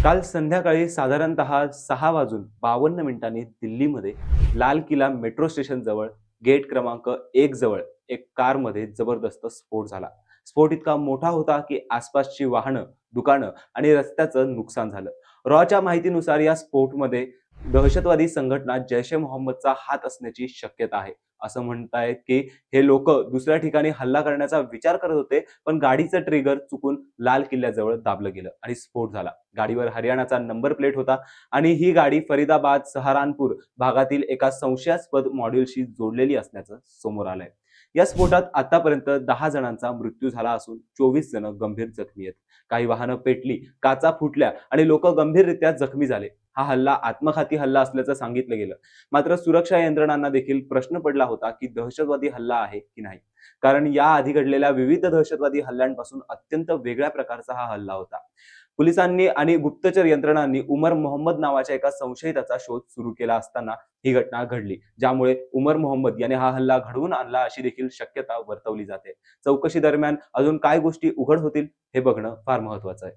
काल संध्याकाळी साधारणतः 6:52 दिल्लीमध्ये लाल किल्ला मेट्रो स्टेशन जवळ गेट क्रमांक 1 जवळ एक कारमध्ये जबरदस्त स्फोट झाला. स्फोट इतका मोठा होता की आसपासची वाहनं, दुकानं आणि रस्त्याचं नुकसान झालं. रॉच्या माहितीनुसार या स्फोटमध्ये दहशतवादी संघटना जैश ए मोहम्मदचा हात असण्याची शक्यता आहे. असं म्हणतायत की हे लोक दुसऱ्या ठिकाणी हल्ला करण्याचा विचार करत होते, पण गाडीचं ट्रिगर चुकून लाल किल्ल्याजवळ दाबलं गेलं आणि स्फोट झाला. गाडीवर हरियाणाचा नंबर प्लेट होता आणि ही गाडी फरीदाबाद, सहारानपूर भागातील एका संशयास्पद मॉड्यूलशी जोडलेली असल्याचं समोर आलंय. या स्फोटात आतापर्यंत 10 जणांचा मृत्यू झाला असून 24 जण गंभीर जखमी आहेत. काही वाहनं पेटली, काचा फुटल्या आणि लोक गंभीररित्या जखमी झाले. हा हल्ला आत्मघाती हल्ला असल्याचं सांगितलं गेलं. मात्र सुरक्षा यंत्रणांना देखील प्रश्न पडला होता की दहशतवादी हल्ला आहे की नाही, कारण याआधी घडलेल्या विविध दहशतवादी हल्ल्यांपासून अत्यंत वेगळ्या प्रकारचा हा हल्ला होता. पोलिसांनी आणि गुप्तचर यंत्रणांनी उमर मोहम्मद नावाच्या एका संशयिताचा शोध सुरू केला असताना ही घटना घडली, ज्यामुळे उमर मोहम्मद याने हा हल्ला घडवून आणला अशी देखील शक्यता वर्तवली जाते. चौकशी दरम्यान अजून काय गोष्टी उघड होतील हे बघणं फार महत्वाचं आहे.